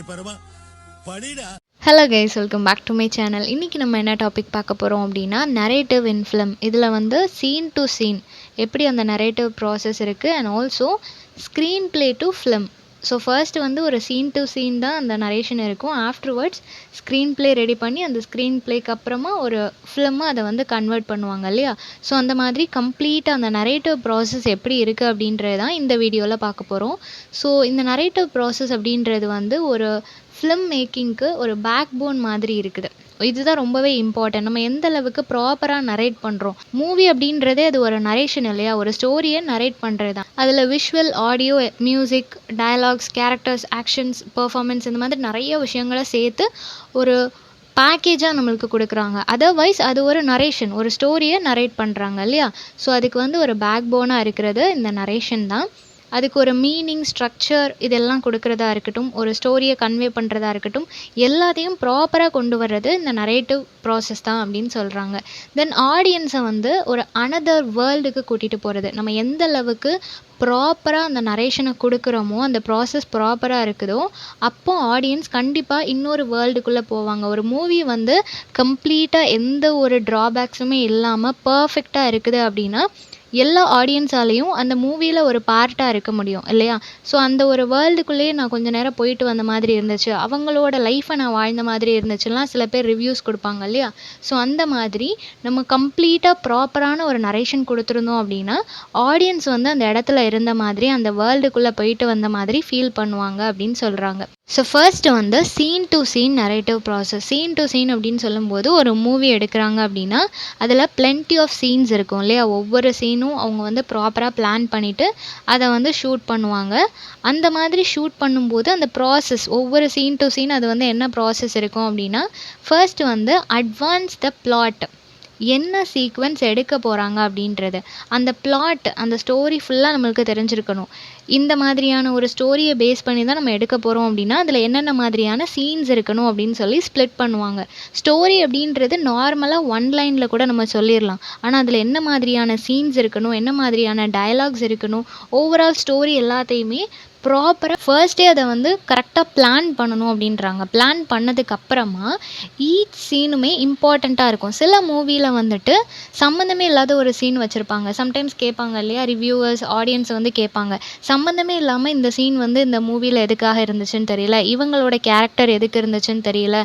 பரமா படிடா. Hello guys, welcome back to my channel. இன்றைக்கி நம்ம என்ன டாபிக் பார்க்க போகிறோம் அப்படின்னா, நரேட்டிவ் இன் ஃபிலிம். இதில் வந்து சீன் டு சீன் எப்படி அந்த நரேட்டிவ் ப்ராசஸ் இருக்குது and also screen play to film. So first வந்து ஒரு சீன் டு சீன் தான் அந்த நரேஷன் இருக்கும். ஆஃப்டர்வர்ட்ஸ் ஸ்க்ரீன் ப்ளே ரெடி பண்ணி அந்த ஸ்க்ரீன் ப்ளேக்கு அப்புறமா ஒரு ஃபிலிமாக அதை வந்து கன்வெர்ட் பண்ணுவாங்க இல்லையா? ஸோ அந்த மாதிரி கம்ப்ளீட்டாக அந்த நரேட்டிவ் ப்ராசஸ் எப்படி இருக்குது அப்படின்றது தான் இந்த வீடியோவில் பார்க்க போகிறோம். ஸோ இந்த நரேட்டிவ் ப்ராசஸ் அப்படின்றது வந்து ஒரு ஃபிலிம் மேக்கிங்க்கு ஒரு பேக் போன் மாதிரி இருக்குது. இதுதான் ரொம்பவே இம்பார்ட்டன்ட். நம்ம எந்த அளவுக்கு ப்ராப்பராக நரேட் பண்ணுறோம். மூவி அப்படின்றதே அது ஒரு நரேஷன் இல்லையா? ஒரு ஸ்டோரியை நரேட் பண்ணுறது தான். அதில் visual, audio, music, dialogues, characters, actions, performance இந்த மாதிரி நிறைய விஷயங்களை சேர்த்து ஒரு பேக்கேஜாக நம்மளுக்கு கொடுக்குறாங்க. அதர்வைஸ் அது ஒரு நரேஷன், ஒரு ஸ்டோரியை நரேட் பண்ணுறாங்க இல்லையா? ஸோ அதுக்கு வந்து ஒரு பேக் போனாக இருக்கிறது இந்த நரேஷன் தான். அதுக்கு ஒரு மீனிங், ஸ்ட்ரக்சர் இதெல்லாம் கொடுக்குறதா இருக்கட்டும், ஒரு ஸ்டோரியை கன்வே பண்ணுறதா இருக்கட்டும், எல்லாத்தையும் ப்ராப்பராக கொண்டு வர்றது இந்த நரேட்டிவ் ப்ராசஸ் தான் அப்படின்னு சொல்கிறாங்க. தென் ஆடியன்ஸை வந்து ஒரு அனதர் வேர்ல்டுக்கு கூட்டிகிட்டு போகிறது. நம்ம எந்த அளவுக்கு ப்ராப்பராக அந்த நரேஷனை கொடுக்குறோமோ, அந்த ப்ராசஸ் ப்ராப்பராக இருக்குதோ, அப்போ ஆடியன்ஸ் கண்டிப்பாக இன்னொரு வேர்ல்டுக்குள்ளே போவாங்க. ஒரு மூவி வந்து கம்ப்ளீட்டாக எந்த ஒரு ட்ராபேக்ஸுமே இல்லாமல் பர்ஃபெக்டாக இருக்குது அப்படின்னா எல்லா ஆடியன்ஸாலேயும் அந்த மூவியில் ஒரு பார்ட்டாக இருக்க முடியும் இல்லையா? ஸோ அந்த ஒரு வேர்ல்டுக்குள்ளேயே நான் கொஞ்சம் நேரம் போயிட்டு வந்த மாதிரி இருந்துச்சு, அவங்களோட லைஃப்பை நான் வாழ்ந்த மாதிரி இருந்துச்சுலாம் சில பேர் ரிவ்யூஸ் கொடுப்பாங்க இல்லையா? ஸோ அந்த மாதிரி நம்ம கம்ப்ளீட்டாக ப்ராப்பரான ஒரு நரேஷன் கொடுத்துருந்தோம் அப்படின்னா ஆடியன்ஸ் வந்து அந்த இடத்துல இருந்த மாதிரி, அந்த வேர்ல்டுக்குள்ளே போயிட்டு வந்த மாதிரி ஃபீல் பண்ணுவாங்க அப்படின்னு சொல்கிறாங்க. ஸோ ஃபர்ஸ்ட் வந்து scene to scene narrative process. Scene to scene அப்படின்னு சொல்லும்போது ஒரு மூவி எடுக்கிறாங்க அப்படின்னா அதில் plenty ஆஃப் சீன்ஸ் இருக்கும் இல்லையா? ஒவ்வொரு சீனும் அவங்க வந்து ப்ராப்பராக பிளான் பண்ணிவிட்டு அதை வந்து ஷூட் பண்ணுவாங்க. அந்த மாதிரி ஷூட் பண்ணும்போது அந்த ப்ராசஸ் ஒவ்வொரு சீன் டு சீன் அது வந்து என்ன ப்ராசஸ் இருக்கும் அப்படின்னா, ஃபர்ஸ்ட் வந்து அட்வான்ஸ் த பிளாட், என்ன சீக்வன்ஸ் எடுக்க போகிறாங்க அப்படின்றது, அந்த பிளாட், அந்த ஸ்டோரி ஃபுல்லாக நம்மளுக்கு தெரிஞ்சிருக்கணும். இந்த மாதிரியான ஒரு ஸ்டோரியை பேஸ் பண்ணி தான் நம்ம எடுக்க போகிறோம் அப்படின்னா அதில் என்னென்ன மாதிரியான சீன்ஸ் இருக்கணும் அப்படின்னு சொல்லி ஸ்ப்ளிட் பண்ணுவாங்க. ஸ்டோரி அப்படின்றது நார்மலாக ஒன் லைனில் கூட நம்ம சொல்லிடலாம். ஆனால் அதில் என்ன மாதிரியான சீன்ஸ் இருக்கணும், என்ன மாதிரியான டயலாக்ஸ் இருக்கணும், ஓவரால் ஸ்டோரி எல்லாத்தையுமே ப்ராப்பராக ஃபர்ஸ்டே அதை வந்து கரெக்டாக பிளான் பண்ணணும் அப்படின்றாங்க. பிளான் பண்ணதுக்கப்புறமா ஈச் சீனுமே இம்பார்ட்டண்ட்டாக இருக்கும். சில மூவியில் வந்துட்டு சம்மந்தமே இல்லாத ஒரு சீன் வச்சுருப்பாங்க. சம்டைம்ஸ் கேட்பாங்க இல்லையா, ரிவ்யூவர்ஸ், ஆடியன்ஸ் வந்து கேட்பாங்க, சம்மந்தமே இல்லாமல் இந்த சீன் வந்து இந்த மூவியில் எதுக்காக இருந்துச்சுன்னு தெரியல, இவங்களோட கேரக்டர் எதுக்கு இருந்துச்சுன்னு தெரியல,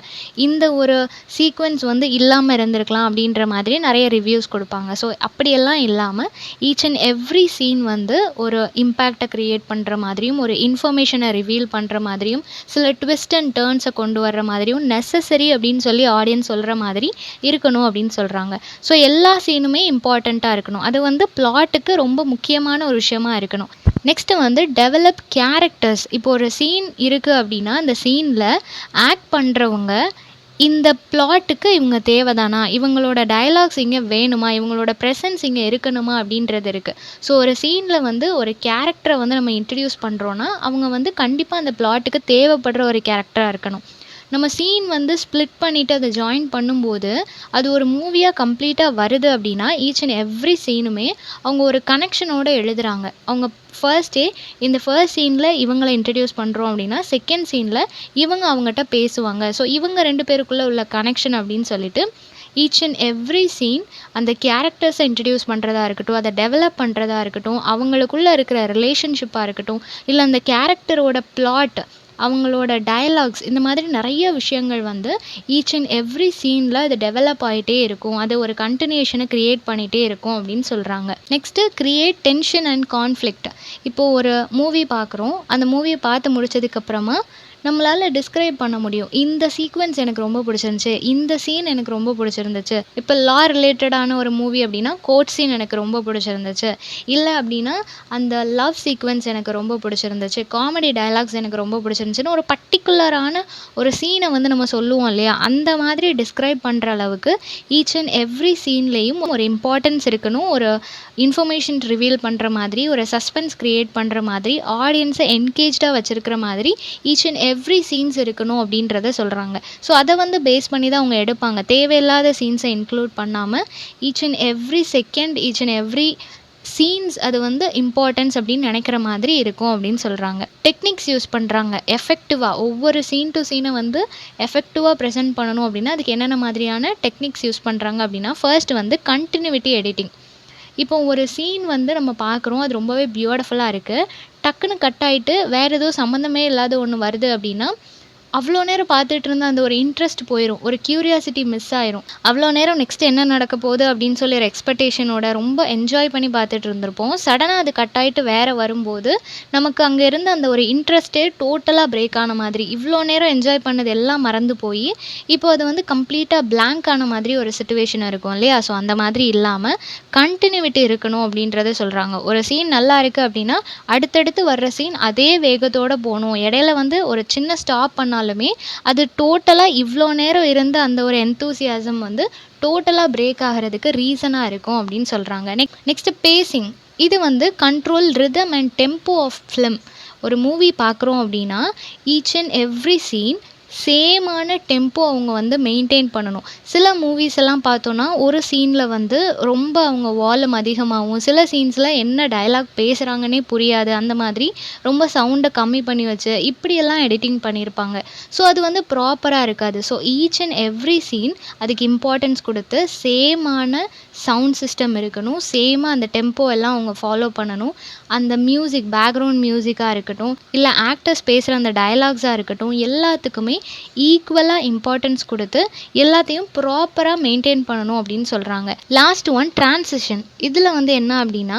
இந்த ஒரு சீக்வென்ஸ் வந்து இல்லாமல் இருந்திருக்கலாம் அப்படின்ற மாதிரி நிறைய ரிவ்யூஸ் கொடுப்பாங்க. ஸோ அப்படியெல்லாம் இல்லாமல் ஈச் அண்ட் எவ்ரி சீன் வந்து ஒரு இம்பேக்டை க்ரியேட் பண்ணுற மாதிரியும், ஒரு இன்ஃபர்மேஷனை ரிவீல் பண்ணுற மாதிரியும், சில ட்விஸ்ட் அண்ட் டேர்ன்ஸை கொண்டு வர்ற மாதிரியும், நெசசரி அப்படின்னு சொல்லி ஆடியன்ஸ் சொல்கிற மாதிரி இருக்கணும் அப்படின்னு சொல்கிறாங்க. ஸோ எல்லா சீனுமே இம்பார்ட்டண்ட்டாக இருக்கணும். அது வந்து பிளாட்டுக்கு ரொம்ப முக்கியமான ஒரு விஷயமா இருக்கணும். நெக்ஸ்ட்டு வந்து டெவலப் கேரக்டர்ஸ். இப்போ ஒரு சீன் இருக்குது அப்படின்னா அந்த சீனில் ஆக்ட் பண்ணுறவங்க இந்த பிளாட்டுக்கு இவங்க தேவைதானா, இவங்களோட டயலாக்ஸ் இங்கே வேணுமா, இவங்களோட ப்ரெசன்ஸ் இங்கே இருக்கணுமா அப்படின்றது இருக்குது. ஸோ ஒரு சீனில் வந்து ஒரு கேரக்டரை வந்து நம்ம இன்ட்ரடியூஸ் பண்ணுறோன்னா அவங்க வந்து கண்டிப்பாக அந்த பிளாட்டுக்கு தேவைப்படுற ஒரு கேரக்டராக இருக்கணும். நம்ம சீன் வந்து ஸ்ப்ளிட் பண்ணிவிட்டு அதை ஜாயின் பண்ணும்போது அது ஒரு மூவியாக கம்ப்ளீட்டாக வருது அப்படின்னா ஈச் அண்ட் எவ்ரி சீனுமே அவங்க ஒரு கனெக்ஷனோடு எழுதுகிறாங்க. அவங்க ஃபர்ஸ்டே இந்த ஃபர்ஸ்ட் சீனில் இவங்களை இன்ட்ரடியூஸ் பண்ணுறோம் அப்படின்னா செகண்ட் சீனில் இவங்க அவங்ககிட்ட பேசுவாங்க. ஸோ இவங்க ரெண்டு பேருக்குள்ளே உள்ள கனெக்ஷன் அப்படின்னு சொல்லிட்டு ஈச் அண்ட் எவ்ரி சீன் அந்த கேரக்டர்ஸை இன்ட்ரடியூஸ் பண்ணுறதா இருக்கட்டும், அதை டெவலப் பண்ணுறதா இருக்கட்டும், அவங்களுக்குள்ளே இருக்கிற ரிலேஷன்ஷிப்பாக இருக்கட்டும், இல்லை அந்த கேரக்டரோட பிளாட், அவங்களோட டயலாக்ஸ், இந்த மாதிரி நிறைய விஷயங்கள் வந்து ஈச் அண்ட் எவ்ரி சீனில் அது டெவலப் ஆகிட்டே இருக்கும். அது ஒரு கண்டினியூஷனை க்ரியேட் பண்ணிகிட்டே இருக்கும் அப்படின்னு சொல்கிறாங்க. Next create tension and conflict. இப்போது ஒரு மூவி பார்க்குறோம், அந்த மூவியை பார்த்து முடிச்சதுக்கப்புறமா நம்மளால் டிஸ்கிரைப் பண்ண முடியும், இந்த சீக்வென்ஸ் எனக்கு ரொம்ப பிடிச்சிருந்துச்சு, இந்த சீன் எனக்கு ரொம்ப பிடிச்சிருந்துச்சு. இப்போ லா ரிலேட்டடான ஒரு மூவி அப்படின்னா கோர்ட் சீன் எனக்கு ரொம்ப பிடிச்சிருந்துச்சு, இல்லை அப்படின்னா அந்த லவ் சீக்வென்ஸ் எனக்கு ரொம்ப பிடிச்சிருந்துச்சு, காமெடி டயலாக்ஸ் எனக்கு ரொம்ப பிடிச்சிருந்துச்சுன்னு ஒரு பர்டிகுலரான ஒரு சீனை வந்து நம்ம சொல்லுவோம் இல்லையா? அந்த மாதிரி டிஸ்கிரைப் பண்ணுற அளவுக்கு ஈச் அண்ட் எவ்ரி சீன்லேயும் ஒரு இம்பார்ட்டன்ஸ் இருக்கணும். ஒரு இன்ஃபர்மேஷன் ரிவீல் பண்ணுற மாதிரி, ஒரு சஸ்பென்ஸ் க்ரியேட் பண்ணுற மாதிரி, ஆடியன்ஸை என்கேஜ்டாக வச்சுருக்கிற மாதிரி ஈச் அண்ட் எவ்ரி சீன்ஸ் இருக்கணும் அப்படின்றத சொல்கிறாங்க. ஸோ அதை வந்து பேஸ் பண்ணி தான் அவங்க எடுப்பாங்க. தேவையில்லாத சீன்ஸை இன்க்ளூட் பண்ணாமல் each and every second, each and every scenes அது வந்து இம்பார்ட்டன்ஸ் அப்படின்னு நினைக்கிற மாதிரி இருக்கும் அப்படின்னு சொல்கிறாங்க. டெக்னிக்ஸ் யூஸ் பண்ணுறாங்க எஃபெக்டிவாக. ஒவ்வொரு சீன் டு சீனை வந்து எஃபெக்டிவாக ப்ரெசென்ட் பண்ணணும் அப்படின்னா அதுக்கு என்னென்ன மாதிரியான டெக்னிக்ஸ் யூஸ் பண்ணுறாங்க அப்படின்னா, ஃபர்ஸ்ட் வந்து கண்டினியூட்டி எடிட்டிங். இப்போ ஒரு சீன் வந்து நம்ம பார்க்குறோம், அது ரொம்பவே பியூட்டிஃபுல்லாக இருக்குது, டக்குன்னு கட் ஆகிட்டு வேறு எதுவும் சம்மந்தமே இல்லாத ஒன்று வருது அப்படின்னா அவ்வளோ நேரம் பார்த்துட்டு இருந்த அந்த ஒரு இன்ட்ரெஸ்ட் போயிடும், ஒரு க்யூரியாசிட்டி மிஸ் ஆயிரும். அவ்வளோ நேரம் நெக்ஸ்ட் என்ன நடக்க போகுது அப்படின்னு சொல்லி ஒரு எக்ஸ்பெக்டேஷனோட ரொம்ப என்ஜாய் பண்ணி பார்த்துட்டு இருந்திருப்போம். சடனாக அது கட் ஆகிட்டு வேறு வரும்போது நமக்கு அங்கே இருந்த அந்த ஒரு இன்ட்ரெஸ்ட்டே டோட்டலாக பிரேக் ஆன மாதிரி, இவ்வளோ நேரம் என்ஜாய் பண்ணது எல்லாம் மறந்து போய் இப்போ அது வந்து கம்ப்ளீட்டாக பிளாங்க் ஆன மாதிரி ஒரு சுச்சுவேஷன் இருக்கும் இல்லையா? ஸோ அந்த மாதிரி இல்லாமல் கண்டினியூட்டி இருக்கணும் அப்படின்றத சொல்கிறாங்க. ஒரு சீன் நல்லா இருக்குது அப்படின்னா அடுத்தடுத்து வர்ற சீன் அதே வேகத்தோடு போகணும். இடையில வந்து ஒரு சின்ன ஸ்டாப் பண்ணாலுமே அது டோட்டலாக இவ்வளோ நேரம் இருந்த அந்த ஒரு என்தூசியாசம் வந்து டோட்டலாக பிரேக் ஆகிறதுக்கு ரீசனாக இருக்கும் அப்படின்னு சொல்கிறாங்க. Next pacing. இது வந்து control rhythm and tempo of film. ஒரு மூவி பார்க்குறோம் அப்படின்னா ஈச் அண்ட் எவ்ரி சீன் சேமான டெம்போ அவங்க வந்து மெயின்டைன் பண்ணணும். சில மூவிஸ் எல்லாம் பார்த்தோன்னா ஒரு சீனில் வந்து ரொம்ப அவங்க வால்யூம் அதிகமாகவும், சில சீன்ஸில் என்ன டயலாக் பேசுகிறாங்கன்னே புரியாது, அந்த மாதிரி ரொம்ப சவுண்டை கம்மி பண்ணி வச்சு இப்படியெல்லாம் எடிட்டிங் பண்ணியிருப்பாங்க. ஸோ அது வந்து ப்ராப்பராக இருக்காது. So each and every scene அதுக்கு இம்பார்ட்டன்ஸ் கொடுத்து சேமான சவுண்ட் சிஸ்டம் இருக்கணும், சேமாக அந்த டெம்போ எல்லாம் அவங்க ஃபாலோ பண்ணணும். அந்த மியூசிக், பேக்ரவுண்ட் மியூசிக்காக இருக்கட்டும், இல்லை ஆக்டர்ஸ் பேசுகிற அந்த டயலாக்ஸாக இருக்கட்டும், எல்லாத்துக்குமே ஈக்குவலாக இம்பார்ட்டன்ஸ் கொடுத்து எல்லாத்தையும் ப்ராப்பராக மெயின்டைன் பண்ணணும் அப்படின்னு சொல்கிறாங்க. Last one transition. இதில் வந்து என்ன அப்படின்னா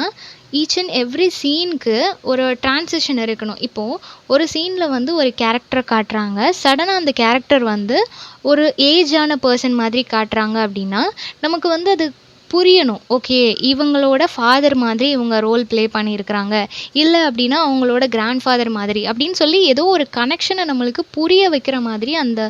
ஈச் அண்ட் எவ்ரி சீனுக்கு ஒரு ட்ரான்சிஷன் இருக்கணும். இப்போது ஒரு சீனில் வந்து ஒரு கேரக்டரை காட்டுறாங்க, சடனாக அந்த கேரக்டர் வந்து ஒரு ஏஜான பர்சன் மாதிரி காட்டுறாங்க அப்படின்னா நமக்கு வந்து அது புரியணும். ஓகே, இவங்களோட ஃபாதர் மாதிரி இவங்க ரோல் ப்ளே பண்ணியிருக்கிறாங்க, இல்லை அப்படின்னா அவங்களோட கிராண்ட் ஃபாதர் மாதிரி அப்படின்னு சொல்லி ஏதோ ஒரு கனெக்ஷனை நம்மளுக்கு புரிய வைக்கிற மாதிரி அந்த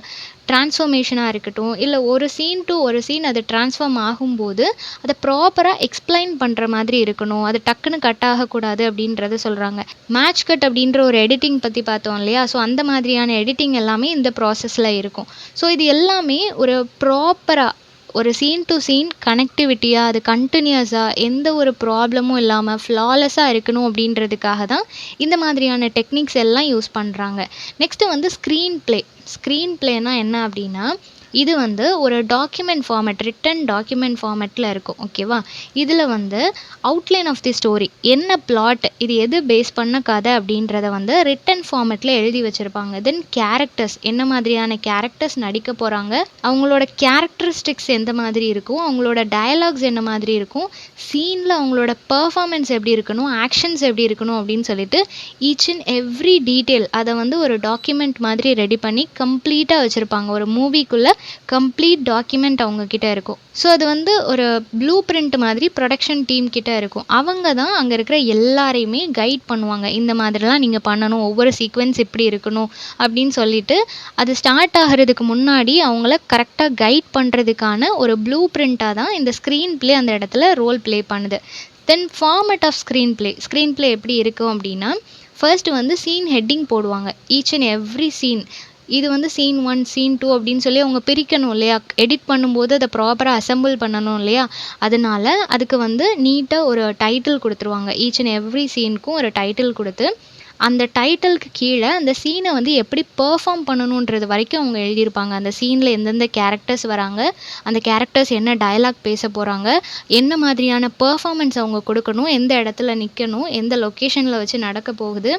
ட்ரான்ஸ்ஃபர்மேஷனாக இருக்கட்டும், இல்லை ஒரு சீன் டு ஒரு சீன் அது ட்ரான்ஸ்ஃபார்ம் ஆகும்போது அதை ப்ராப்பராக எக்ஸ்பிளைன் பண்ணுற மாதிரி இருக்கணும். அது டக்குன்னு கட் ஆகக்கூடாது அப்படின்றத சொல்கிறாங்க. மேட்ச் கட் அப்படின்ற ஒரு எடிட்டிங் பற்றி பார்த்தோம் இல்லையா? ஸோ அந்த மாதிரியான எடிட்டிங் எல்லாமே இந்த ப்ராசஸில் இருக்கும். ஸோ இது எல்லாமே ஒரு ப்ராப்பராக ஒரு சீன் டு சீன் கனெக்டிவிட்டியாக, அது கண்டினியூஸாக எந்த ஒரு ப்ராப்ளமும் இல்லாமல் ஃப்ளாலெஸ்ஸாக இருக்கணும் அப்படின்றதுக்காக தான் இந்த மாதிரியான டெக்னிக்ஸ் எல்லாம் யூஸ் பண்ணுறாங்க. நெக்ஸ்ட்டு வந்து ஸ்க்ரீன் ப்ளே. ஸ்க்ரீன் ப்ளேனா என்ன அப்படின்னா இது வந்து ஒரு டாக்குமெண்ட் ஃபார்மேட், ரிட்டன் டாக்குமெண்ட் ஃபார்மேட்டில் இருக்கும். ஓகேவா? இதில் வந்து அவுட்லைன் ஆஃப் தி ஸ்டோரி, என்ன பிளாட், இது எது பேஸ் பண்ண கதை அப்படின்றத வந்து ரிட்டன் ஃபார்மேட்டில் எழுதி வச்சுருப்பாங்க. தென் கேரக்டர்ஸ், என்ன மாதிரியான கேரக்டர்ஸ் நடிக்க போகிறாங்க, அவங்களோட கேரக்டரிஸ்டிக்ஸ் எந்த மாதிரி இருக்கும், அவங்களோட டயலாக்ஸ் என்ன மாதிரி இருக்கும், சீனில் அவங்களோட பர்ஃபார்மன்ஸ் எப்படி இருக்கணும், ஆக்ஷன்ஸ் எப்படி இருக்கணும் அப்படின்னு சொல்லிட்டு ஈச் அண்ட் எவ்ரி டீட்டெயில் அதை வந்து ஒரு டாக்குமெண்ட் மாதிரி ரெடி பண்ணி கம்ப்ளீட்டாக வச்சுருப்பாங்க. ஒரு மூவிக்குள்ளே கம்ப்ளீட் டாக்குமெண்ட் அவங்கக்கிட்ட இருக்கும். ஸோ அது வந்து ஒரு ப்ளூ பிரிண்ட் மாதிரி ப்ரொடக்ஷன் டீம் கிட்ட இருக்கும். அவங்க தான் அங்கே இருக்கிற எல்லாரையுமே கைட் பண்ணுவாங்க. இந்த மாதிரிலாம் நீங்கள் பண்ணணும், ஒவ்வொரு சீக்வென்ஸ் இப்படி இருக்கணும் அப்படின்னு சொல்லிட்டு அது ஸ்டார்ட் ஆகிறதுக்கு முன்னாடி அவங்கள கரெக்டாக கைட் பண்ணுறதுக்கான ஒரு ப்ளூ பிரிண்ட்டாக தான் இந்த ஸ்க்ரீன் ப்ளே அந்த இடத்துல ரோல் ப்ளே பண்ணுது. Then format of screen play. Screen play எப்படி இருக்கும் அப்படின்னா ஃபர்ஸ்ட் வந்து சீன் ஹெட்டிங் போடுவாங்க. ஈச் அண்ட் எவ்ரி சீன், இது வந்து சீன் 1 சீன் 2 அப்படின்னு சொல்லி அவங்க பிரிக்கணும் இல்லையா? எடிட் பண்ணும்போது அதை ப்ராப்பராக அசெம்பிள் பண்ணணும் இல்லையா? அதனால அதுக்கு வந்து நீட்டாக ஒரு டைட்டில் கொடுத்துருவாங்க. ஈச் அண்ட் எவ்ரி சீனுக்கும் ஒரு டைட்டில் கொடுத்து அந்த டைட்டிலுக்கு கீழே அந்த சீனை வந்து எப்படி பெர்ஃபார்ம் பண்ணணுன்றது வரைக்கும் அவங்க எழுதியிருப்பாங்க. அந்த சீனில் எந்தெந்த கேரக்டர்ஸ் வராங்க, அந்த கேரக்டர்ஸ் என்ன டயலாக் பேச போகிறாங்க, என்ன மாதிரியான பெர்ஃபார்மன்ஸ் அவங்க கொடுக்கணும், எந்த இடத்துல நிற்கணும், எந்த லொக்கேஷனில் வச்சு நடக்க போகுது,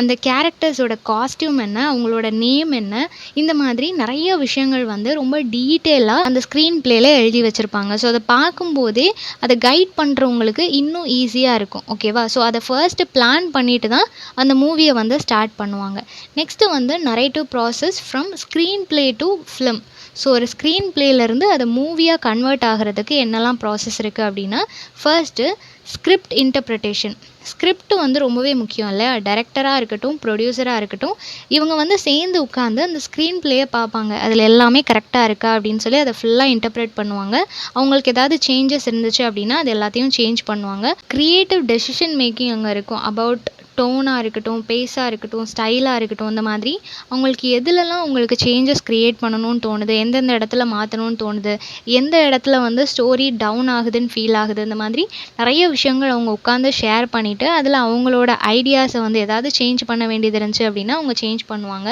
அந்த கேரக்டர்ஸோட காஸ்டியூம் என்ன, அவங்களோட நேம் என்ன, இந்த மாதிரி நிறைய விஷயங்கள் வந்து ரொம்ப டீட்டெயிலாக அந்த ஸ்க்ரீன் ப்ளேயில் எழுதி வச்சுருப்பாங்க. ஸோ அதை பார்க்கும்போதே அதை கைட் பண்ணுறவங்களுக்கு இன்னும் ஈஸியாக இருக்கும். ஓகேவா? ஸோ அதை ஃபர்ஸ்ட்டு பிளான் பண்ணிட்டு தான் அந்த மூவியை வந்து ஸ்டார்ட் பண்ணுவாங்க. நெக்ஸ்ட்டு வந்து narrative process from screen play to film. So ஒரு ஸ்க்ரீன் ப்ளேலேருந்து அதை மூவியாக கன்வெர்ட் ஆகிறதுக்கு என்னெல்லாம் ப்ராசஸ் இருக்குது அப்படின்னா ஃபர்ஸ்ட்டு ஸ்கிரிப்ட் இன்டர்ப்ரிட்டேஷன். ஸ்கிரிப்ட் வந்து ரொம்பவே முக்கியம் இல்லையா? டைரக்டராக இருக்கட்டும், ப்ரொடியூசராக இருக்கட்டும், இவங்க வந்து சேர்ந்து உட்காந்து அந்த ஸ்க்ரீன் ப்ளேயை பார்ப்பாங்க. அதில் எல்லாமே கரெக்டாக இருக்கா அப்படின்னு சொல்லி அதை ஃபுல்லாக இன்டர்ப்ரேட் பண்ணுவாங்க. அவங்களுக்கு ஏதாவது சேஞ்சஸ் இருந்துச்சு அப்படின்னா அது எல்லாத்தையும் சேஞ்ச் பண்ணுவாங்க. க்ரியேட்டிவ் டெசிஷன் மேக்கிங் அங்கே இருக்கும். அபவுட் டோனாக இருக்கட்டும், பேஸாக இருக்கட்டும், ஸ்டைலாக இருக்கட்டும், இந்த மாதிரி அவங்களுக்கு எதுலலாம் உங்களுக்கு சேஞ்சஸ் க்ரியேட் பண்ணணும்னு தோணுது, எந்தெந்த இடத்துல மாற்றணும்னு தோணுது, எந்த இடத்துல வந்து ஸ்டோரி டவுன் ஆகுதுன்னு ஃபீல் ஆகுது, இந்த மாதிரி நிறைய விஷயங்கள் அவங்க உட்காந்து ஷேர் பண்ணிவிட்டு அதில் அவங்களோட ஐடியாஸை வந்து ஏதாவது சேஞ்ச் பண்ண வேண்டியது இருந்துச்சு அப்படின்னா அவங்க சேஞ்ச் பண்ணுவாங்க.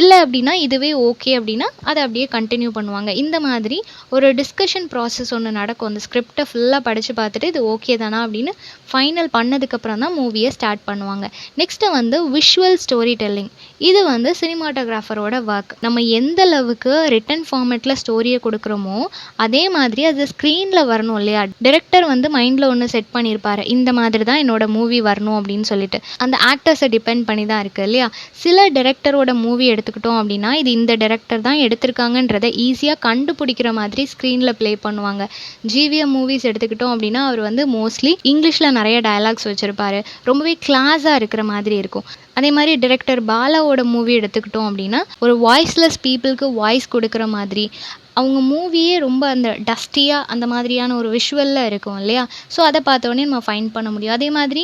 இல்லை அப்படின்னா இதுவே ஓகே அப்படின்னா அதை அப்படியே கண்டினியூ பண்ணுவாங்க. இந்த மாதிரி ஒரு டிஸ்கஷன் ப்ராசஸ் ஒன்று நடக்கும். அந்த ஸ்கிரிப்டை ஃபுல்லாக படித்து பார்த்துட்டு இது ஓகே தானா அப்படின்னு ஃபைனல் பண்ணதுக்கப்புறம் தான் மூவியை ஸ்டார்ட் பண்ணுவாங்க. நெக்ஸ்ட்டு வந்து விஷுவல் ஸ்டோரி டெல்லிங். இது வந்து சினிமாட்டோகிராஃபரோட ஒர்க். நம்ம எந்த அளவுக்கு ரிட்டன் ஃபார்மேட்டில் ஸ்டோரியை கொடுக்குறோமோ அதே மாதிரி அது ஸ்க்ரீனில் வரணும் இல்லையா? டிரெக்டர் வந்து மைண்டில் ஒன்று செட் பண்ணியிருப்பாரு, இந்த மாதிரி தான் என்னோட மூவி வரணும் அப்படின்னு சொல்லிட்டு. அந்த ஆக்டர்ஸை டிபெண்ட் பண்ணி தான் இருக்குது இல்லையா? சில டிரெக்டரோட மூவி எடுத்துக்கிட்டோம் அப்படின்னா இது இந்த டிரெக்டர் தான் எடுத்திருக்காங்கன்றதை ஈஸியாக கண்டுபிடிக்கிற மாதிரி ஸ்க்ரீனில் ப்ளே பண்ணுவாங்க. ஜிவிஎம் மூவிஸ் எடுத்துக்கிட்டோம் அப்படின்னா அவர் வந்து மோஸ்ட்லி இங்கிலீஷில் நிறைய டயலாக்ஸ் வச்சுருப்பாரு, ரொம்பவே கிளாஸாக இருக்கிற மாதிரி இருக்கும். அதே மாதிரி டிரெக்டர் பாலாவோட மூவி எடுத்துக்கிட்டோம் அப்படின்னா ஒரு வாய்ஸ்லெஸ் பீப்புளுக்கு வாய்ஸ் கொடுக்குற மாதிரி அவங்க மூவியே ரொம்ப அந்த டஸ்டியாக அந்த மாதிரியான ஒரு விஷுவலில் இருக்கும் இல்லையா? ஸோ அதை பார்த்தோன்னே நம்ம ஃபைண்ட் பண்ண முடியும். அதே மாதிரி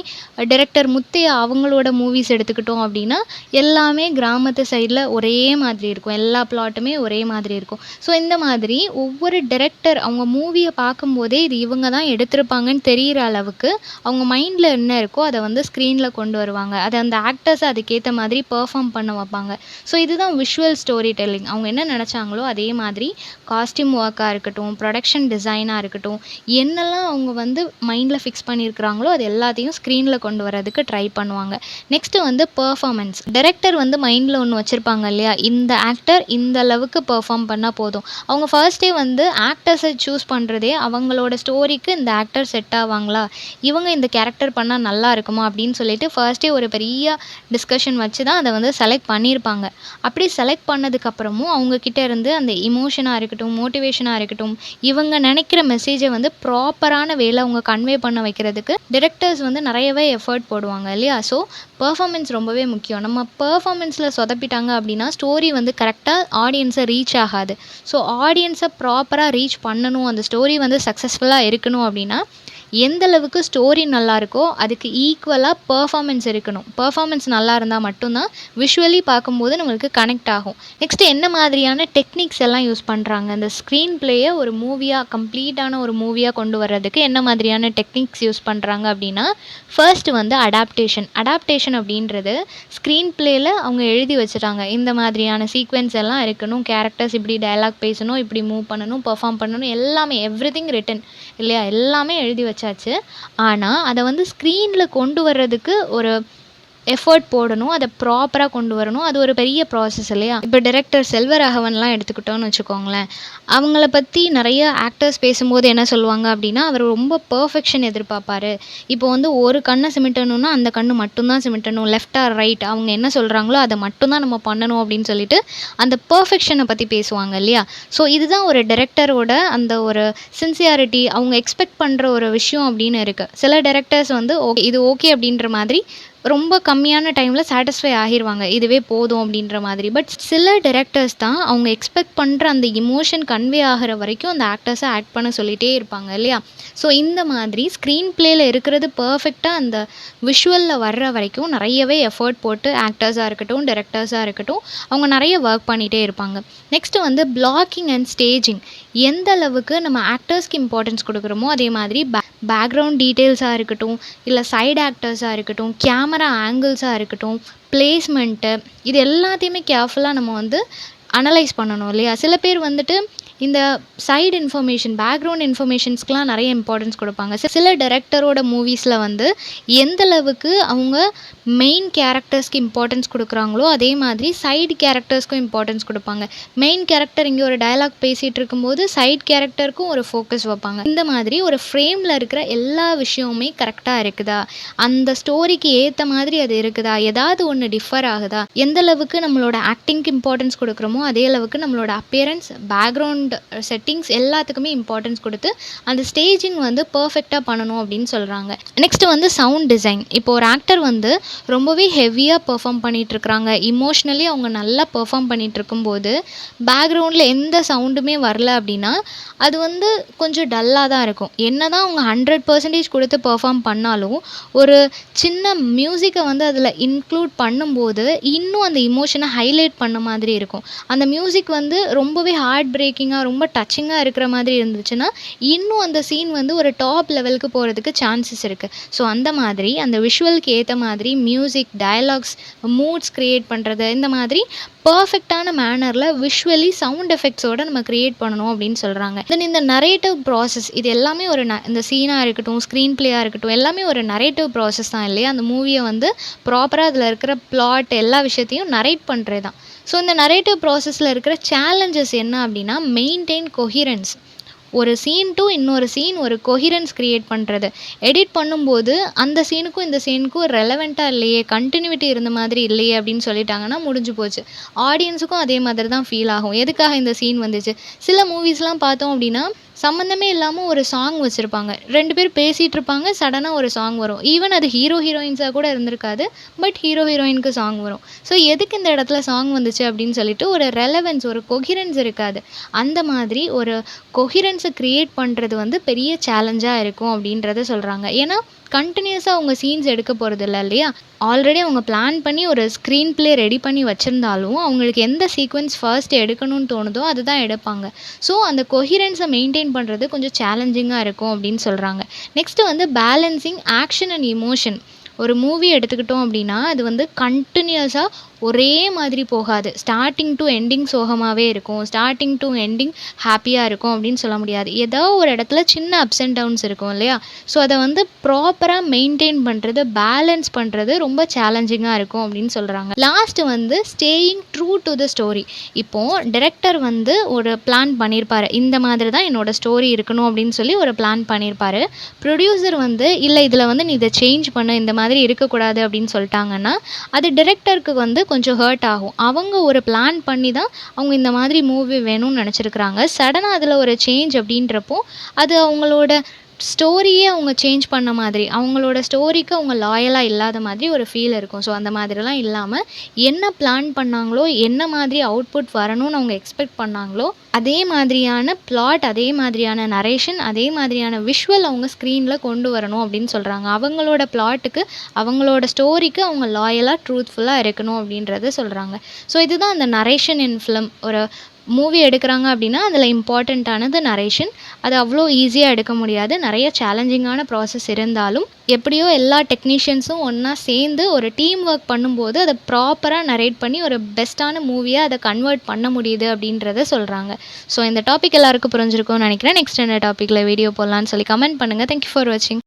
டிரெக்டர் முத்தையா அவங்களோட மூவிஸ் எடுத்துக்கிட்டோம் அப்படின்னா எல்லாமே கிராமத்து சைடில் ஒரே மாதிரி இருக்கும், எல்லா பிளாட்டுமே ஒரே மாதிரி இருக்கும். ஸோ இந்த மாதிரி ஒவ்வொரு டிரெக்டர் அவங்க மூவியை பார்க்கும்போதே இது இவங்க தான் எடுத்திருப்பாங்கன்னு தெரிகிற அளவுக்கு அவங்க மைண்டில் என்ன இருக்கோ அதை வந்து ஸ்க்ரீனில் கொண்டு வருவாங்க. அதை அந்த ஆக்டர்ஸை அதுக்கேற்ற மாதிரி பெர்ஃபார்ம் பண்ண வைப்பாங்க. ஸோ இதுதான் விஷுவல் ஸ்டோரி டெல்லிங். அவங்க என்ன நினச்சாங்களோ அதே மாதிரி காஸ்டியூம் ஒர்க்காக இருக்கட்டும், ப்ரொடக்ஷன் டிசைனாக இருக்கட்டும், என்னெல்லாம் அவங்க வந்து மைண்டில் ஃபிக்ஸ் பண்ணியிருக்கிறாங்களோ அது எல்லாத்தையும் ஸ்க்ரீனில் கொண்டு வரதுக்கு ட்ரை பண்ணுவாங்க. நெக்ஸ்ட்டு வந்து பெர்ஃபார்மன்ஸ். டைரக்டர் வந்து மைண்டில் ஒன்று வச்சுருப்பாங்க இல்லையா? இந்த ஆக்டர் இந்த அளவுக்கு பெர்ஃபார்ம் பண்ணால் போதும். அவங்க ஃபர்ஸ்ட்டே வந்து ஆக்டர்ஸை சூஸ் பண்ணுறதே அவங்களோட ஸ்டோரிக்கு இந்த ஆக்டர் செட் ஆவாங்களா, இவங்க இந்த கேரக்டர் பண்ணால் நல்லா இருக்குமா அப்படின்னு சொல்லிட்டு ஃபர்ஸ்ட்டே ஒரு பெரிய டிஸ்கஷன் வச்சு தான் அதை வந்து செலக்ட் பண்ணியிருப்பாங்க. அப்படி செலக்ட் பண்ணதுக்கப்புறமும் அவங்கக்கிட்ட இருந்து அந்த இமோஷனாக இருக்கட்டும், மோட்டிவேஷனாக இருக்கட்டும், இவங்க நினைக்கிற மெசேஜை வந்து ப்ராப்பரான வேல அவங்க கன்வே பண்ண வைக்கிறதுக்கு டிரெக்டர்ஸ் வந்து நிறையவே எஃபர்ட் போடுவாங்க இல்லையா? ஸோ பெர்ஃபார்மன்ஸ் ரொம்பவே முக்கியம். நம்ம பெர்ஃபார்மன்ஸில் சொதப்பிட்டாங்க அப்படின்னா ஸ்டோரி வந்து கரெக்டாக ஆடியன்ஸை ரீச் ஆகாது. ஸோ ஆடியன்ஸை ப்ராப்பராக ரீச் பண்ணணும், அந்த ஸ்டோரி வந்து சக்ஸஸ்ஃபுல்லாக இருக்கணும் அப்படின்னா எந்த அளவுக்கு ஸ்டோரி நல்லா இருக்கோ அதுக்கு ஈக்குவலாக பெர்ஃபார்மன்ஸ் இருக்கணும். பெர்ஃபார்மன்ஸ் நல்லா இருந்தால் மட்டும்தான் விஷுவலி பார்க்கும்போது நம்மளுக்கு கனெக்ட் ஆகும். நெக்ஸ்ட்டு என்ன மாதிரியான டெக்னிக்ஸ் எல்லாம் யூஸ் பண்ணுறாங்க, அந்த ஸ்க்ரீன் பிளேயை ஒரு மூவியாக கம்ப்ளீட்டான ஒரு மூவியாக கொண்டு வர்றதுக்கு என்ன மாதிரியான டெக்னிக்ஸ் யூஸ் பண்ணுறாங்க அப்படின்னா, ஃபர்ஸ்ட்டு வந்து அடாப்டேஷன் அப்படின்றது ஸ்க்ரீன் பிளேயில் அவங்க எழுதி வச்சுட்டாங்க. இந்த மாதிரியான சீக்வென்ஸ் எல்லாம் இருக்கணும், கேரக்டர்ஸ் இப்படி டயலாக் பேசணும், இப்படி மூவ் பண்ணணும், பெர்ஃபார்ம் பண்ணணும், எல்லாமே எவ்ரிதிங் ரிட்டன் இல்லையா? எல்லாமே எழுதி வச்சாச்சு. ஆனால் அதை வந்து ஸ்க்ரீனில் கொண்டு வர்றதுக்கு ஒரு எஃபர்ட் போடணும், அதை ப்ராப்பராக கொண்டு வரணும். அது ஒரு பெரிய ப்ராசஸ் இல்லையா? இப்போ டைரக்டர் செல்வராகவன்லாம் எடுத்துக்கிட்டோன்னு வச்சுக்கோங்களேன். அவங்கள பற்றி நிறைய ஆக்டர்ஸ் பேசும்போது என்ன சொல்லுவாங்க அப்படின்னா, அவர் ரொம்ப பெர்ஃபெக்ஷன் எதிர்பார்ப்பார். இப்போ வந்து ஒரு கண்ணை சிமிட்டணும்னா அந்த கண்ணு மட்டும்தான் சிமிட்டணும், லெஃப்ட் ஆர் ரைட் அவங்க என்ன சொல்கிறாங்களோ அதை மட்டும்தான் நம்ம பண்ணணும் அப்படின்னு சொல்லிட்டு அந்த பெர்ஃபெக்ஷனை பற்றி பேசுவாங்க இல்லையா? ஸோ இதுதான் ஒரு டைரக்டரோட அந்த ஒரு சின்சியாரிட்டி, அவங்க எக்ஸ்பெக்ட் பண்ணுற ஒரு விஷயம் அப்படின்னு இருக்குது. சில டைரக்டர்ஸ் வந்து இது ஓகே அப்படின்ற மாதிரி ரொம்ப கம்மியான டைமில் சாட்டிஸ்ஃபை ஆகிருவாங்க, இதுவே போதும் அப்படின்ற மாதிரி. பட் சில டைரக்டர்ஸ் தான் அவங்க எக்ஸ்பெக்ட் பண்ணுற அந்த இமோஷன் கன்வே ஆகிற வரைக்கும் அந்த ஆக்டர்ஸை ஆக்ட் பண்ண சொல்லிகிட்டே இருப்பாங்க இல்லையா? ஸோ இந்த மாதிரி ஸ்க்ரீன் பிளேயில் இருக்கிறது பர்ஃபெக்டாக அந்த விஷுவலில் வர்ற வரைக்கும் நிறையவே எஃபர்ட் போட்டு ஆக்டர்ஸாக இருக்கட்டும், டைரக்டர்ஸாக இருக்கட்டும் அவங்க நிறைய ஒர்க் பண்ணிகிட்டே இருப்பாங்க. நெக்ஸ்ட்டு வந்து பிளாக்கிங் அண்ட் ஸ்டேஜிங். எந்த அளவுக்கு நம்ம ஆக்டர்ஸ்க்கு இம்பார்ட்டன்ஸ் கொடுக்குறோமோ அதே மாதிரி பேக்ரவுண்ட் டீட்டெயில்ஸாக இருக்கட்டும், இல்லை சைடு ஆக்டர்ஸாக இருக்கட்டும், கேமரா ஆங்கிள்ஸாக இருக்கட்டும், பிளேஸ்மெண்ட்டு, இது எல்லாத்தையுமே கேர்ஃபுல்லாக நம்ம வந்து அனலைஸ் பண்ணணும் இல்லையா? சில பேர் வந்துட்டு இந்த சைடு இன்ஃபர்மேஷன், பேக்ரவுண்ட் இன்ஃபர்மேஷன்ஸ்க்குலாம் நிறைய இம்பார்ட்டன்ஸ் கொடுப்பாங்க. சில டைரக்டரோட மூவிஸில் வந்து எந்த அளவுக்கு அவங்க மெயின் கேரக்டர்ஸ்க்கு இம்பார்ட்டன்ஸ் கொடுக்குறாங்களோ அதே மாதிரி சைடு கேரக்டர்ஸ்க்கும் இம்பார்ட்டன்ஸ் கொடுப்பாங்க. மெயின் கேரக்டர் இங்கே ஒரு டயலாக் பேசிகிட்டு இருக்கும்போது சைடு கேரக்டருக்கும் ஒரு ஃபோக்கஸ் வைப்பாங்க. இந்த மாதிரி ஒரு ஃப்ரேமில் இருக்கிற எல்லா விஷயமுமே கரெக்டாக இருக்குதா, அந்த ஸ்டோரிக்கு ஏற்ற மாதிரி அது இருக்குதா, ஏதாவது ஒன்று டிஃபர் ஆகுதா, எந்த அளவுக்கு நம்மளோட ஆக்டிங்க்கு இம்பார்ட்டன்ஸ் கொடுக்குறோமோ அதே அளவுக்கு நம்மளோட அப்பியரன்ஸ், பேக்ரவுண்ட் சவுண்ட் செட்டிங்ஸ் எல்லாத்துக்குமே இம்பார்ட்டன்ஸ் கொடுத்து அந்த ஸ்டேஜிங் வந்து பர்ஃபெக்டாக பண்ணணும் அப்படின்னு சொல்கிறாங்க. நெக்ஸ்ட் வந்து சவுண்ட் டிசைன். இப்போ ஒரு ஆக்டர் வந்து ரொம்பவே ஹெவியாக பெர்ஃபார்ம் பண்ணிகிட்ருக்குறாங்க, இமோஷ்னலி அவங்க நல்லா பெர்ஃபார்ம் பண்ணிகிட்டு இருக்கும்போது பேக்ரவுண்டில் எந்த சவுண்டுமே வரல அப்படின்னா அது வந்து கொஞ்சம் டல்லாக தான் இருக்கும். என்ன தான் அவங்க 100% கொடுத்து பெர்ஃபார்ம் பண்ணாலும் ஒரு சின்ன மியூசிக்கை வந்து அதில் இன்க்ளூட் பண்ணும்போது இன்னும் அந்த இமோஷனை ஹைலைட் பண்ண மாதிரி இருக்கும். அந்த மியூசிக் வந்து ரொம்பவே ஹார்ட் பிரேக்கிங்காக ரொம்ப டச்சிங்காக இருக்கிற மாதிரி இருந்துச்சுன்னா இன்னும் அந்த சீன் வந்து ஒரு டாப் லெவலுக்கு போகிறதுக்கு சான்சஸ் இருக்குது. ஸோ அந்த மாதிரி அந்த விஷுவலுக்கு ஏற்ற மாதிரி மியூசிக், டயலாக்ஸ், மூட்ஸ் க்ரியேட் பண்ணுறது, இந்த மாதிரி பர்ஃபெக்டான மேனரில் விஷுவலி சவுண்ட் எஃபெக்ட்ஸோடு நம்ம க்ரியேட் பண்ணணும் அப்படின்னு சொல்கிறாங்க. தென் இந்த நரேட்டிவ் ப்ராசஸ் இது எல்லாமே ஒரு இந்த சீனாக இருக்கட்டும், ஸ்க்ரீன் ப்ளேயாக இருக்கட்டும், எல்லாமே ஒரு நரேட்டிவ் ப்ராசஸ் தான் இல்லையா? அந்த மூவியை வந்து ப்ராப்பராக அதில் இருக்கிற பிளாட் எல்லா விஷயத்தையும் நரேட் பண்ணுறது தான். ஸோ இந்த நரேட்டிவ் ப்ராசஸில் இருக்கிற சேலஞ்சஸ் என்ன அப்படின்னா மெயின்டைன் கொஹிரன்ஸ். ஒரு சீன் டு இன்னொரு சீன் ஒரு கொஹிரன்ஸ் க்ரியேட் பண்ணுறது. எடிட் பண்ணும்போது அந்த சீனுக்கும் இந்த சீனுக்கும் ரெலவெண்ட்டாக இல்லையே, கண்டினியூட்டி இருந்த மாதிரி இல்லையே அப்படின்னு சொல்லிட்டாங்கன்னா முடிஞ்சு போச்சு. ஆடியன்ஸுக்கும் அதே மாதிரி தான் ஃபீல் ஆகும். எதுக்காக இந்த சீன் வந்துச்சு? சில மூவிஸ்லாம் பார்த்தோம் அப்படின்னா சம்மந்தமே இல்லாமல் ஒரு சாங் வச்சுருப்பாங்க. 2 பேர் பேசிகிட்டு இருப்பாங்க, சடனாக ஒரு சாங் வரும். ஈவன் அது ஹீரோ ஹீரோயின்ஸாக கூட இருந்திருக்காது, பட் ஹீரோ ஹீரோயினுக்கு சாங் வரும். ஸோ எதுக்கு இந்த இடத்துல சாங் வந்துச்சு அப்படின்னு சொல்லிட்டு ஒரு ரெலவென்ஸ், ஒரு கொஹிரன்ஸ் இருக்காது. அந்த மாதிரி ஒரு கொஹிரன்ஸை க்ரியேட் பண்ணுறது வந்து பெரிய சேலஞ்சாக இருக்கும் அப்படின்றத சொல்கிறாங்க. ஏன்னா கண்டினியூஸாக அவங்க சீன்ஸ் எடுக்க போகிறது இல்லை இல்லையா? ஆல்ரெடி அவங்க பிளான் பண்ணி ஒரு ஸ்க்ரீன் ப்ளே ரெடி பண்ணி வச்சுருந்தாலும் அவங்களுக்கு எந்த சீக்வென்ஸ் ஃபர்ஸ்ட் எடுக்கணும்னு தோணுதோ அதுதான் எடுப்பாங்க. ஸோ அந்த கொஹிரன்ஸை மெயின்டைன் பண்ணுறது கொஞ்சம் சேலஞ்சிங்காக இருக்கும் அப்படின்னு சொல்கிறாங்க. நெக்ஸ்ட்டு வந்து பேலன்சிங் ஆக்ஷன் அண்ட் இமோஷன். ஒரு மூவி எடுத்துக்கிட்டோம் அப்படின்னா அது வந்து கண்டினியூஸாக ஒரே மாதிரி போகாது. ஸ்டார்டிங் டு எண்டிங் சோகமாகவே இருக்கும், ஸ்டார்டிங் டு எண்டிங் ஹாப்பியாக இருக்கும் அப்படின்னு சொல்ல முடியாது. ஏதோ ஒரு இடத்துல சின்ன அப்ஸ் அண்ட் டவுன்ஸ் இருக்கும் இல்லையா? ஸோ அதை வந்து ப்ராப்பராக மெயின்டைன் பண்ணுறது, பேலன்ஸ் பண்ணுறது ரொம்ப சேலஞ்சிங்காக இருக்கும் அப்படின்னு சொல்கிறாங்க. லாஸ்ட்டு வந்து staying true to the story. இப்போது டைரக்டர் வந்து ஒரு பிளான் பண்ணியிருப்பார், இந்த மாதிரி தான் என்னோடய ஸ்டோரி இருக்கணும் அப்படின்னு சொல்லி ஒரு பிளான் பண்ணியிருப்பார். ப்ரொடியூசர் வந்து இல்லை இதில் வந்து நீ இதை சேஞ்ச் பண்ண, இந்த மாதிரி இருக்கக்கூடாது அப்படின்னு சொல்லிட்டாங்கன்னா அது டைரக்டருக்கு வந்து கொஞ்சம் ஹர்ட் ஆகும். அவங்க ஒரு பிளான் பண்ணி தான் அவங்க இந்த மாதிரி மூவி வேணும்னு நினச்சிருக்கிறாங்க. சடனாக அதில் ஒரு சேஞ்ச் அப்படின்றப்போ அது அவங்களோட ஸ்டோரியே அவங்க சேஞ்ச் பண்ண மாதிரி, அவங்களோட ஸ்டோரிக்கு அவங்க லாயலாக இல்லாத மாதிரி ஒரு ஃபீல் இருக்கும். ஸோ அந்த மாதிரிலாம் இல்லாமல் என்ன பிளான் பண்ணாங்களோ, என்ன மாதிரி அவுட்புட் வரணும்னு அவங்க எக்ஸ்பெக்ட் பண்ணாங்களோ அதே மாதிரியான பிளாட், அதே மாதிரியான நரேஷன், அதே மாதிரியான விஷுவல் அவங்க ஸ்க்ரீனில் கொண்டு வரணும் அப்படின்னு சொல்கிறாங்க. அவங்களோட பிளாட்டுக்கு, அவங்களோட ஸ்டோரிக்கு அவங்க லாயலாக, ட்ரூத்ஃபுல்லாக இருக்கணும் அப்படின்றத சொல்கிறாங்க. ஸோ இதுதான் அந்த நரேஷன் இன் ஃபிலிம். ஒரு மூவி எடுக்கிறாங்க அப்படின்னா அதில் இம்பார்ட்டண்ட்டானது நரேஷன். அது அவ்வளோ ஈஸியாக எடுக்க முடியாது, நிறைய சேலஞ்சிங்கான ப்ராசஸ் இருந்தாலும் எப்படியோ எல்லா டெக்னீஷியன்ஸும் ஒன்றா சேர்ந்து ஒரு டீம் ஒர்க் பண்ணும்போது அதை ப்ராப்பராக நரேட் பண்ணி ஒரு பெஸ்ட்டான மூவியாக அதை கன்வெர்ட் பண்ண முடியுது அப்படின்றத சொல்கிறாங்க. ஸோ இந்த டாபிக் எல்லாருக்கும் புரிஞ்சிருக்கும்னு நினைக்கிறேன். நெக்ஸ்ட் என்ன டாப்பிக்கில் வீடியோ போடலான்னு சொல்லி கமெண்ட் பண்ணுங்கள். தேங்க்யூ ஃபார் வாட்சிங்.